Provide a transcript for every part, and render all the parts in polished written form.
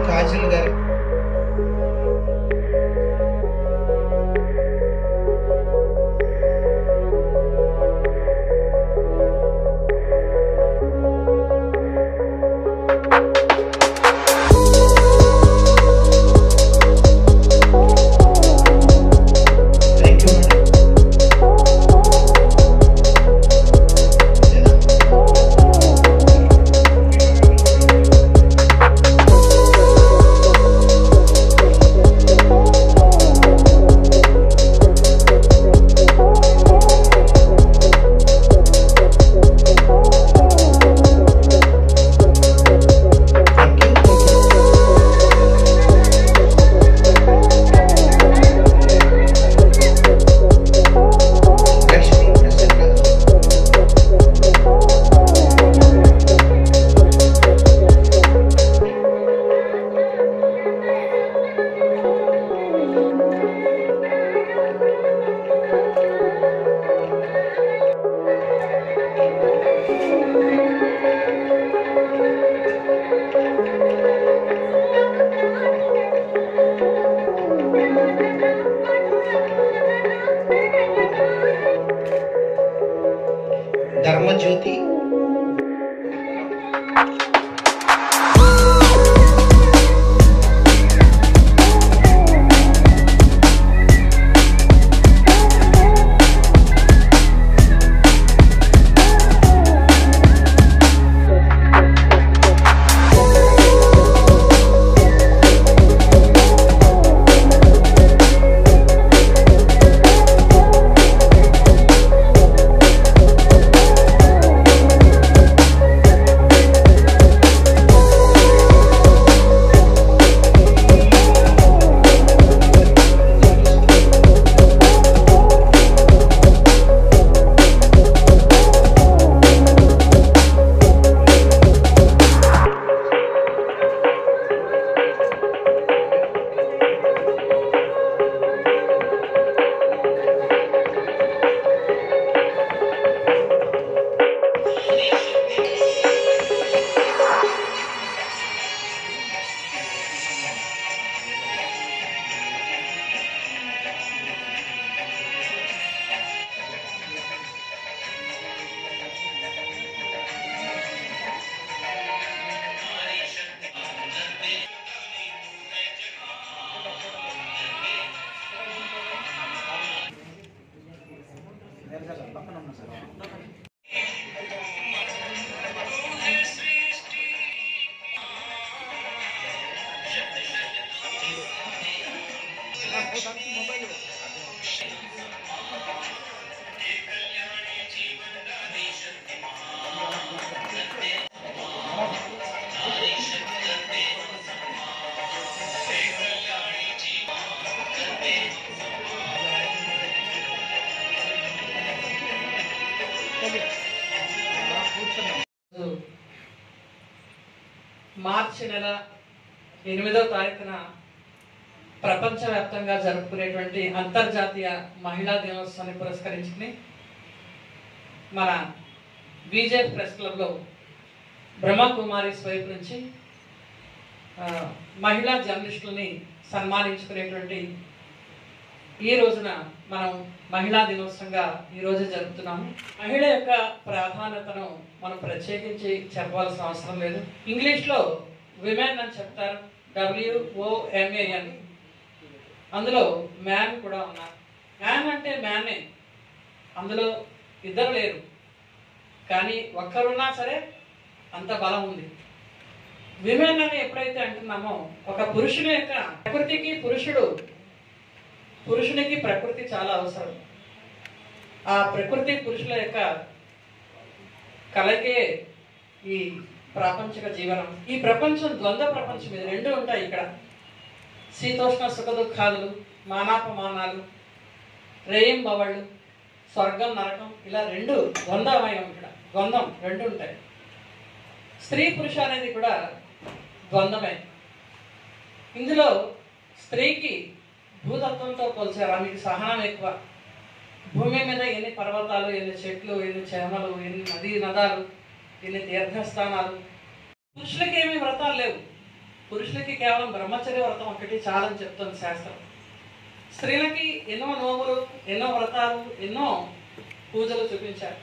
కాజల్ గారు ధర్మజ్యోతి మార్చి నెల 8వ తారీఖున ప్రపంచవ్యాప్తంగా జరుపుకునేటువంటి అంతర్జాతీయ మహిళా దినోత్సవాన్ని పురస్కరించుకుని మన బీజేపీ ప్రెస్ క్లబ్లో బ్రహ్మకుమారి వైపు నుంచి మహిళా జర్నలిస్టులని సన్మానించుకునేటువంటి ఈ రోజున మనం మహిళా దినోత్సవంగా ఈరోజు జరుపుతున్నాము. మహిళ యొక్క ప్రాధాన్యతను మనం ప్రత్యేకించి చెప్పాల్సిన అవసరం లేదు. ఇంగ్లీష్లో విమెన్ అని చెప్తారు, WOMAN. అందులో మ్యాన్ కూడా ఉన్నారు. మ్యాన్ అంటే మ్యానే, అందులో ఇద్దరు లేరు, కానీ ఒక్కరున్నా సరే అంత బలం ఉంది. విమెన్ అని ఎప్పుడైతే అంటున్నామో, ఒక పురుషుని యొక్క ప్రకృతికి పురుషునికి ప్రకృతి చాలా అవసరం. ఆ ప్రకృతి పురుషుల యొక్క కలయికే ఈ ప్రాపంచిక జీవనం. ఈ ప్రపంచం ద్వంద్వ ప్రపంచం. ఇది రెండు ఉంటాయి ఇక్కడ. శీతోష్ణ సుఖ దుఃఖాదులు, మానాపమానాలు, రేయింబవళ్ళు, స్వర్గం నరకం, ఇలా రెండు ద్వంద్వమయం. ఇక్కడ ద్వంద్వం రెండు ఉంటాయి. స్త్రీ పురుష అనేది కూడా ద్వంద్వమే. ఇందులో స్త్రీకి భూతత్వంతో పోల్చారు. ఆమెకి సహనం ఎక్కువ. భూమి మీద ఎన్ని పర్వతాలు, ఎన్ని చెట్లు, ఎన్ని చేమలు, ఎన్ని నదీ నదాలు, ఎన్ని తీర్థస్థానాలు. పురుషులకి ఏమీ వ్రతాలు లేవు. పురుషులకి కేవలం బ్రహ్మచర్య వ్రతం ఒకటి చాలని చెప్తుంది శాస్త్రం. స్త్రీలకి ఎన్నో నోములు, ఎన్నో వ్రతాలు, ఎన్నో పూజలు చూపించారు.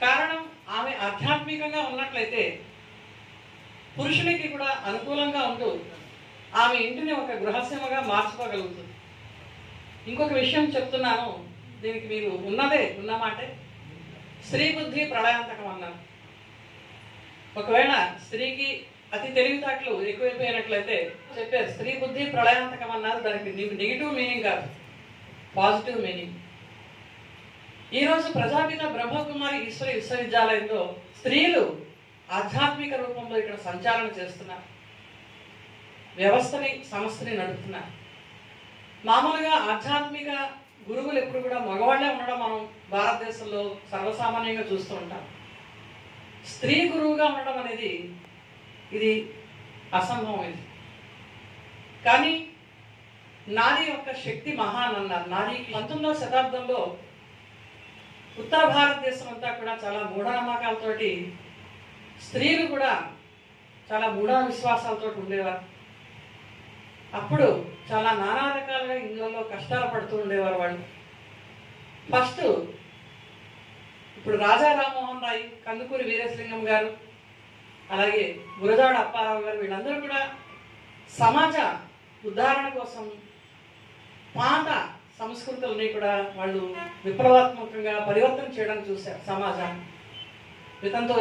కారణం, ఆమె ఆధ్యాత్మికంగా ఉన్నట్లయితే పురుషునికి కూడా అనుకూలంగా ఉంటూ ఆమె ఇంటిని ఒక గృహసీమగా మార్చుకోగలుగుతుంది. ఇంకొక విషయం చెప్తున్నాను, దీనికి మీరు ఉన్నమాటే. స్త్రీ బుద్ధి ప్రళయాంతకం అన్నారు. ఒకవేళ స్త్రీకి అతి తెలివితేటలు ఎక్కువైపోయినట్లయితే చెప్పారు స్త్రీ బుద్ధి ప్రళయాంతకం అన్నారు. దానికి నెగిటివ్ మీనింగ్ కాదు, పాజిటివ్ మీనింగ్. ఈరోజు ప్రజాపిత బ్రహ్మకుమారి ఈశ్వరి విశ్వవిద్యాలయంలో స్త్రీలు ఆధ్యాత్మిక రూపంలో ఇక్కడ సంచాలన చేస్తున్నారు. వ్యవస్థని, సంస్థని నడుపుతున్నారు. మామూలుగా ఆధ్యాత్మిక గురువులు ఎప్పుడు కూడా మగవాళ్లే ఉండడం మనం భారతదేశంలో సర్వసామాన్యంగా చూస్తూ ఉంటాం. స్త్రీ గురువుగా ఉండడం అనేది ఇది అసంభవమైంది. కానీ నారీ యొక్క శక్తి మహాన్ అన్నారు. నారీకి 19వ శతాబ్దంలో ఉత్తర భారతదేశం అంతా కూడా చాలా మూఢనమ్మకాలతోటి, స్త్రీలు కూడా చాలా మూఢ విశ్వాసాలతో ఉండేవారు. అప్పుడు చాలా నానా రకాలుగా ఇందులో కష్టాలు పడుతూ ఉండేవారు వాళ్ళు. ఫస్ట్ ఇప్పుడు రాజా రామ్మోహన్ రాయ్, కందుకూరి వీరేశలింగం గారు, అలాగే గురజాడ అప్పారావు గారు, వీళ్ళందరూ కూడా సమాజ ఉద్ధరణ కోసం పాత సంస్కృతులని కూడా వాళ్ళు విప్లవాత్మకంగా పరివర్తన చేయడానికి చూశారు. సమాజాన్ని వితంతు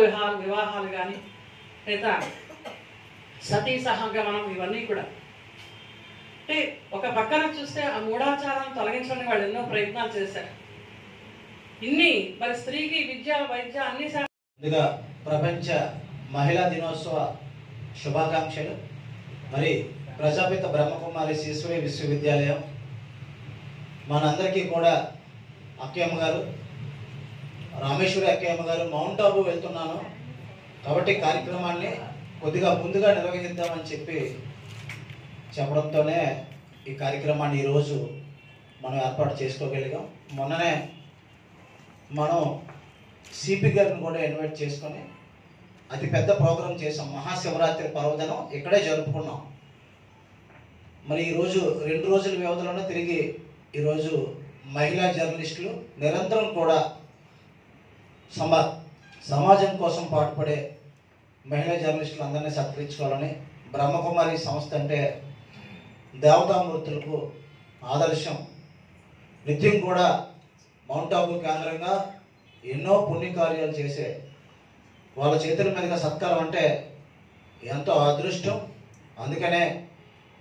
వివాహాలు కానీ, లేదా సతీ సహగమనం, ఇవన్నీ కూడా. అంటే ఒక పక్కన చూస్తే ఆ మూఢాచారాన్ని తొలగించడానికి వాళ్ళు ఎన్నో ప్రయత్నాలు చేశారు. ఇన్ని మరి స్త్రీకి విద్య, వైద్య అన్ని ముందుగా ప్రపంచ మహిళా దినోత్సవ శుభాకాంక్షలు. మరి ప్రజాపిత బ్రహ్మకుమారి ఈశ్వరి విశ్వవిద్యాలయం మనందరికీ కూడా అక్కయ్యమ్మ గారు, రామేశ్వరి అక్కయ్యమ్మ గారు మౌంట్ ఆబు వెళ్తున్నాను కాబట్టి కార్యక్రమాన్ని కొద్దిగా ముందుగా నిర్వహిద్దామని చెప్పడంతోనే ఈ కార్యక్రమాన్ని ఈరోజు మనం ఏర్పాటు చేసుకోగలిగాం. మొన్ననే మనం సిపి గారిని కూడా ఇన్వైట్ చేసుకొని అతి పెద్ద ప్రోగ్రాం చేసాం. మహాశివరాత్రి పర్వదినం ఇక్కడే జరుపుకున్నాం. మరి ఈరోజు 2 రోజుల వ్యవధిలోనే తిరిగి ఈరోజు మహిళా జర్నలిస్టులు నిరంతరం కూడా సమాజం కోసం పాటుపడే మహిళా జర్నలిస్టులు అందరినీ సత్కరించుకోవాలని, బ్రహ్మకుమారి సంస్థ అంటే దేవతామూర్తులకు ఆదర్శం. నిత్యం కూడా మౌంట్ ఆబు కేంద్రంగా ఎన్నో పుణ్యకార్యాలు చేసే వాళ్ళ చేతుల మీదుగా సత్కారం అంటే ఎంతో అదృష్టం. అందుకనే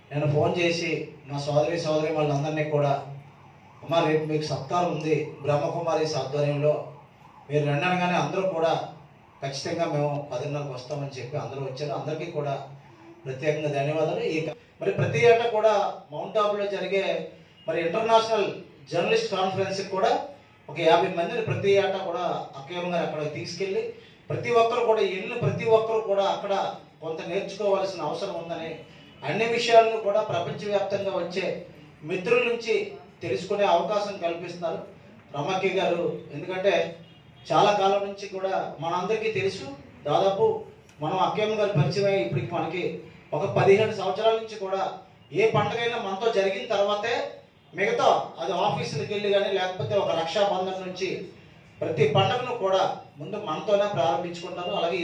నేను ఫోన్ చేసి మా సోదరి వాళ్ళందరినీ కూడా, అమ్మ రేపు మీకు సత్కారం ఉంది బ్రహ్మకుమారి ఆధ్వర్యంలో, మీరు రండి అనగానే అందరూ కూడా ఖచ్చితంగా మేము 10:30కు వస్తామని చెప్పి అందరూ వచ్చారు. అందరికీ కూడా ప్రత్యేకంగా ధన్యవాదాలు. మరి ప్రతి ఏటా కూడా మౌంట్ ఆబులో జరిగే మరి ఇంటర్నేషనల్ జర్నలిస్ట్ కాన్ఫరెన్స్కి కూడా ఒక 50 మందిని ప్రతి ఏటా కూడా అక్కయ్యమ్మ గారు అక్కడ తీసుకెళ్ళి ప్రతి ఒక్కరు కూడా అక్కడ కొంత నేర్చుకోవాల్సిన అవసరం ఉందని, అన్ని విషయాలను కూడా ప్రపంచవ్యాప్తంగా వచ్చే మిత్రుల నుంచి తెలుసుకునే అవకాశం కల్పిస్తున్నారు రమకి గారు. ఎందుకంటే చాలా కాలం నుంచి కూడా మనందరికీ తెలుసు, దాదాపు మనం అక్కయ్యమ్మ గారు పరిచయం ఇప్పటికి మనకి ఒక 17 సంవత్సరాల నుంచి కూడా ఏ పండుగైనా మనతో జరిగిన తర్వాతే మిగతా అది ఆఫీసులకు వెళ్ళి కానీ లేకపోతే ఒక రక్షాబంధన్ నుంచి ప్రతి పండుగను కూడా ముందు మనతోనే ప్రారంభించుకుంటారు. అలాగే